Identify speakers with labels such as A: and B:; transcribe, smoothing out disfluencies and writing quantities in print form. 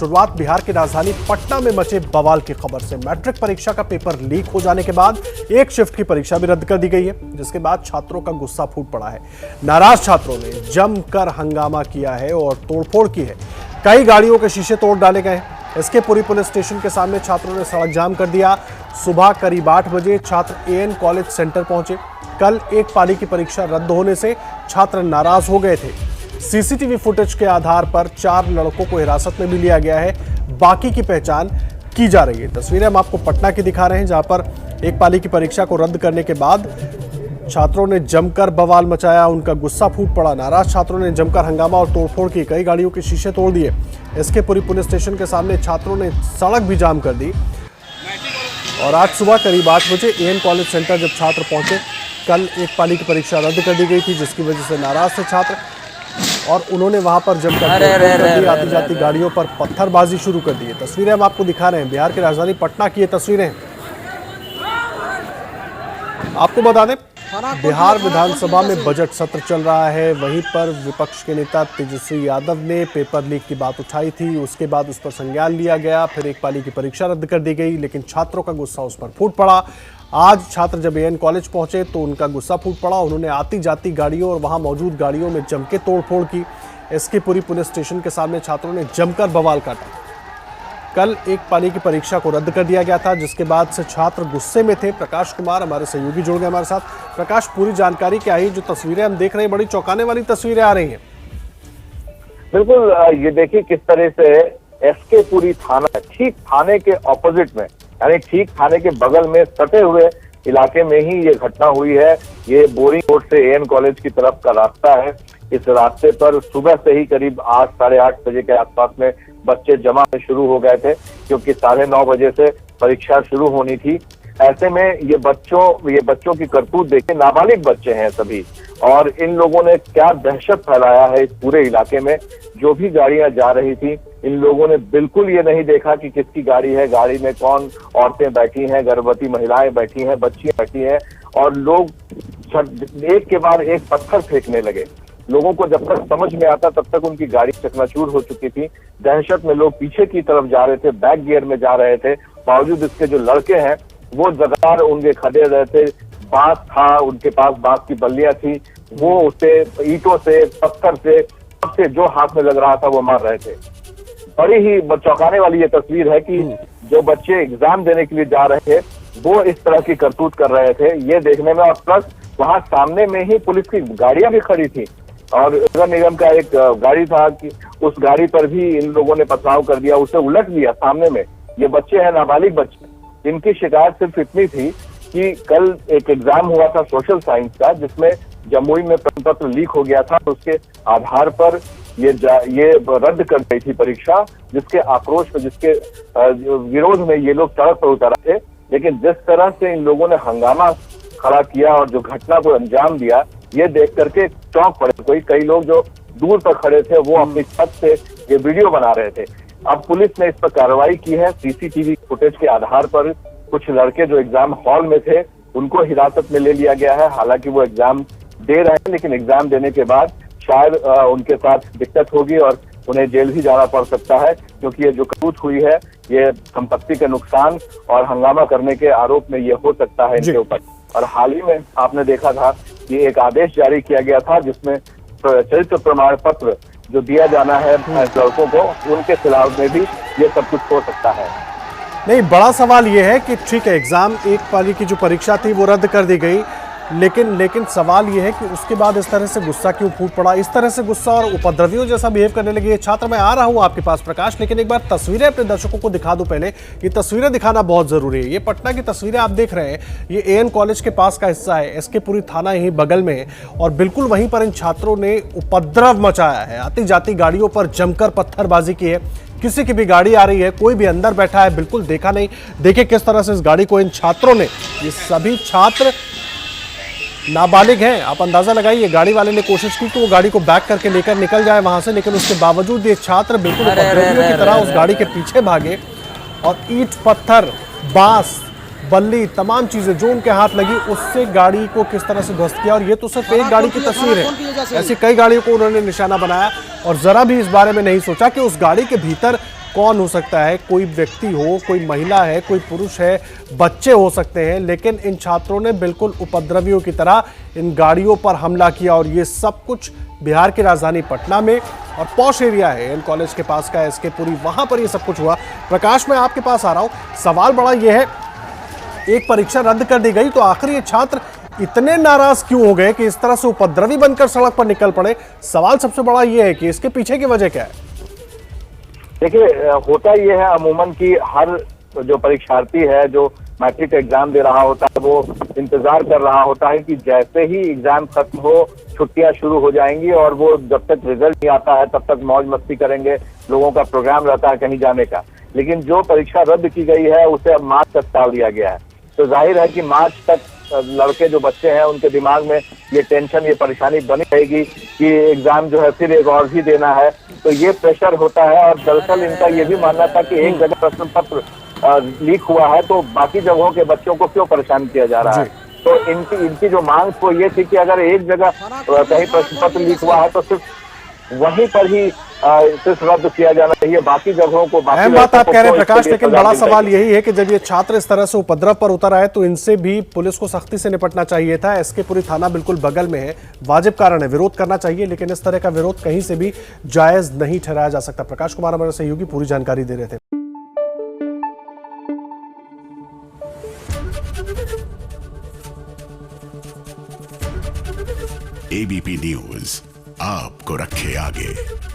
A: शुरुआत बिहार की राजधानी पटना में मचे बवाल की खबर से। मैट्रिक परीक्षा का पेपर लीक हो जाने के बाद एक शिफ्ट की परीक्षा भी रद्द कर दी गई है, जिसके बाद छात्रों का गुस्सा फूट पड़ा है। नाराज छात्रों ने जमकर हंगामा किया है और तोड़फोड़ की है। कई गाड़ियों के शीशे तोड़ डाले गए हैं। एसके पुरी पुलिस स्टेशन के सामने छात्रों ने सड़क जाम कर दिया। सुबह करीब 8 बजे छात्र एएन कॉलेज सेंटर पहुंचे। कल एक पाली की परीक्षा रद्द होने से छात्र नाराज हो गए थे। सीसीटीवी फुटेज के आधार पर 4 लड़कों को हिरासत में भी लिया गया है। बाकी की पहचान की जा रही है। तस्वीरें हम आपको पटना की दिखा रहे हैं, जहां पर एक पाली की परीक्षा को रद्द करने के बाद छात्रों ने जमकर बवाल मचाया। उनका गुस्सा फूट पड़ा। नाराज छात्रों ने जमकर हंगामा और तोड़फोड़ की। कई गाड़ियों के शीशे तोड़ दिए। एसके पुरी पुलिस स्टेशन के सामने छात्रों ने सड़क भी जाम कर दी। और आज सुबह करीब 8 बजे एएन कॉलेज सेंटर जब छात्र पहुंचे, कल एक पाली की परीक्षा रद्द कर दी गई थी, जिसकी वजह से नाराज थे छात्र और उन्होंने वहां पर जमकर आती जाती गाड़ियों पर पत्थरबाजी शुरू कर दी है। तस्वीरें हम आपको दिखा रहे हैं। बिहार की राजधानी पटना की ये तस्वीरें हैं। आपको बता दें, बिहार विधानसभा में बजट सत्र चल रहा है। वहीं पर विपक्ष के नेता तेजस्वी यादव ने पेपर लीक की बात उठाई थी। उसके बाद उस पर संज्ञान लिया गया। फिर एक पाली की परीक्षा रद्द कर दी गई, लेकिन छात्रों का गुस्सा उस पर फूट पड़ा। आज छात्र जब एएन कॉलेज पहुंचे तो उनका गुस्सा फूट पड़ा। उन्होंने आती जाती गाड़ियों और वहां मौजूद गाड़ियों में जमके तोड़फोड़ की। एसके पुरी पुलिस स्टेशन के सामने छात्रों ने जमकर बवाल काटा। कल एक पाली की परीक्षा को रद्द कर दिया गया था, जिसके बाद से छात्र गुस्से में थे। प्रकाश कुमार हमारे सहयोगी जुड़ गए हमारे साथ। प्रकाश, पूरी जानकारी क्या है? जो तस्वीरें हम देख रहे हैं, बड़ी चौंकाने वाली तस्वीरें आ रही हैं।
B: बिल्कुल, ये देखिए किस तरह से एसके पुरी थाना, ठीक थाने के ऑपोजिट में, यानी ठीक थाने के बगल में सटे हुए इलाके में ही ये घटना हुई है। ये बोरिंग रोड से एएन कॉलेज की तरफ का रास्ता है। इस रास्ते पर सुबह से ही करीब 8 साढ़े 8 बजे के आसपास में बच्चे जमा होने शुरू हो गए थे, क्योंकि 9:30 बजे से परीक्षा शुरू होनी थी। ऐसे में ये बच्चों की करतूत देखे, नाबालिग बच्चे हैं सभी, और इन लोगों ने क्या दहशत फैलाया है इस पूरे इलाके में। जो भी गाड़ियां जा रही थी, इन लोगों ने बिल्कुल ये नहीं देखा कि किसकी गाड़ी है, गाड़ी में कौन औरतें बैठी हैं, गर्भवती महिलाएं बैठी हैं, बच्चियां बैठी हैं, और लोग एक के बाद एक पत्थर फेंकने लगे। लोगों को जब तक समझ में आता तब तक उनकी गाड़ी चकनाचूर हो चुकी थी। दहशत में लोग पीछे की तरफ जा रहे थे, बैक गियर में जा रहे थे। बावजूद इसके जो लड़के हैं वो लगातार उनके खड़े रहे थे। बांस था उनके पास, बांस की बल्लियां थी, वो उसे ईंटों से, पत्थर से, सबसे जो हाथ में लग रहा था वो मार रहे थे। बड़ी ही चौंकाने वाली ये तस्वीर है कि जो बच्चे एग्जाम देने के लिए जा रहे थे वो इस तरह की करतूत कर रहे थे, ये देखने में। और प्लस वहां सामने में ही पुलिस की गाड़ियां भी खड़ी थी और नगर निगम का एक गाड़ी था कि उस गाड़ी पर भी इन लोगों ने पथराव कर दिया, उसे उलट दिया सामने में। ये बच्चे हैं नाबालिग बच्चे। इनकी शिकायत सिर्फ इतनी थी कि कल एक एग्जाम हुआ था सोशल साइंस का, जिसमें जमुई में प्रश्न पत्र लीक हो गया था। उसके आधार पर ये रद्द कर गई थी परीक्षा, जिसके आक्रोश में, जिसके विरोध में ये लोग सड़क पर उतरे थे। लेकिन जिस तरह से इन लोगों ने हंगामा खड़ा किया और जो घटना को अंजाम दिया, ये देख करके चौंक पड़े। कई लोग जो दूर पर खड़े थे वो अपनी छत से ये वीडियो बना रहे थे। अब पुलिस ने इस पर कार्रवाई की है। सीसीटीवी फुटेज के आधार पर कुछ लड़के जो एग्जाम हॉल में थे उनको हिरासत में ले लिया गया है। हालांकि वो एग्जाम दे रहे हैं, लेकिन एग्जाम देने के बाद शायद उनके साथ दिक्कत होगी और उन्हें जेल भी जाना पड़ सकता है, क्योंकि ये जो करतूत हुई है ये संपत्ति के नुकसान और हंगामा करने के आरोप में ये हो सकता है इनके ऊपर। और हाल ही में आपने देखा था कि एक आदेश जारी किया गया था, जिसमें चरित्र प्रमाण पत्र जो दिया जाना है लड़कों को, उनके खिलाफ में भी ये सब कुछ हो सकता है।
A: नहीं, बड़ा सवाल ये है कि ठीक है, एग्जाम एक पाली की जो परीक्षा थी वो रद्द कर दी गई, लेकिन सवाल ये है कि उसके बाद इस तरह से गुस्सा क्यों फूट पड़ा? इस तरह से गुस्सा और उपद्रवियों जैसा बिहेव करने लगे छात्र। मैं आ रहा हूं आपके पास प्रकाश, लेकिन एक बार तस्वीरें अपने दर्शकों को दिखा दूं। पहले ये तस्वीरें दिखाना बहुत जरूरी है। ये पटना की तस्वीरें आप देख रहे हैं, ये एएन कॉलेज के पास का हिस्सा है। एसके पुरी थाना यही बगल में, और बिल्कुल वहीं पर इन छात्रों ने उपद्रव मचाया है। आती जाती गाड़ियों पर जमकर पत्थरबाजी की है। किसी की भी गाड़ी आ रही है, कोई भी अंदर बैठा है, बिल्कुल देखा नहीं। देखिए किस तरह से इस गाड़ी को इन छात्रों ने, ये सभी छात्र नाबालिग हैं, आप अंदाजा लगाइए। गाड़ी वाले ने कोशिश की कि वो गाड़ी को बैक करके लेकर निकल जाए वहां से, लेकिन उसके बावजूद ये छात्र बिल्कुल उपद्रवियों की तरह उस गाड़ी के पीछे भागे और ईंट, पत्थर, बांस, बल्ली, तमाम चीजें जो उनके हाथ लगी उससे गाड़ी को किस तरह से ध्वस्त किया। और ये तो सिर्फ एक गाड़ी की तस्वीर है, ऐसी कई गाड़ियों को उन्होंने निशाना बनाया और जरा भी इस बारे में नहीं सोचा कि उस गाड़ी के भीतर कौन हो सकता है, कोई व्यक्ति हो, कोई महिला है, कोई पुरुष है, बच्चे हो सकते हैं, लेकिन इन छात्रों ने बिल्कुल उपद्रवियों की तरह इन गाड़ियों पर हमला किया। और ये सब कुछ बिहार की राजधानी पटना में, और पॉश एरिया है एन कॉलेज के पास का एसके पुरी, वहां पर ये सब कुछ हुआ। प्रकाश, मैं आपके पास आ रहा हूं। सवाल बड़ा ये है, एक परीक्षा रद्द कर दी गई तो आखिर ये छात्र इतने नाराज क्यों हो गए कि इस तरह से उपद्रवी बनकर सड़क पर निकल पड़े? सवाल सबसे बड़ा ये है कि इसके पीछे की वजह क्या है?
B: देखिए, होता ये है अमूमन कि हर जो परीक्षार्थी है जो मैट्रिक एग्जाम दे रहा होता है वो इंतजार कर रहा होता है कि जैसे ही एग्जाम खत्म हो छुट्टियां शुरू हो जाएंगी और वो जब तक रिजल्ट नहीं आता है तब तक मौज मस्ती करेंगे, लोगों का प्रोग्राम रहता है कहीं जाने का। लेकिन जो परीक्षा रद्द की गई है उसे अब मार्च तक टाल दिया गया है, तो जाहिर है कि मार्च तक लड़के जो बच्चे हैं उनके दिमाग में ये टेंशन, ये परेशानी बनी रहेगी कि एग्जाम जो है फिर एक और भी देना है, तो ये प्रेशर होता है। और दरअसल इनका ये भी मानना था कि एक जगह प्रश्न पत्र लीक हुआ है तो बाकी जगहों के बच्चों को क्यों परेशान किया जा रहा है। तो इनकी जो मांग वो ये थी कि अगर एक जगह कहीं प्रश्न पत्र लीक हुआ है तो सिर्फ वहीं पर ही सिर्फ रद्द किया जाना चाहिए, बाकी जगहों को
A: अहम बात आप कह रहे हैं प्रकाश, लेकिन बड़ा सवाल यही है कि जब ये छात्र इस तरह से उपद्रव पर उतर आए तो इनसे भी पुलिस को सख्ती से निपटना चाहिए था। एसके पुरी थाना बिल्कुल बगल में है, वाजिब कारण है, विरोध करना चाहिए, लेकिन इस तरह का विरोध कहीं से भी जायज नहीं ठहराया जा सकता। प्रकाश कुमार हमारे सहयोगी पूरी जानकारी दे रहे थे।
C: एबीपी न्यूज आपको रखे आगे।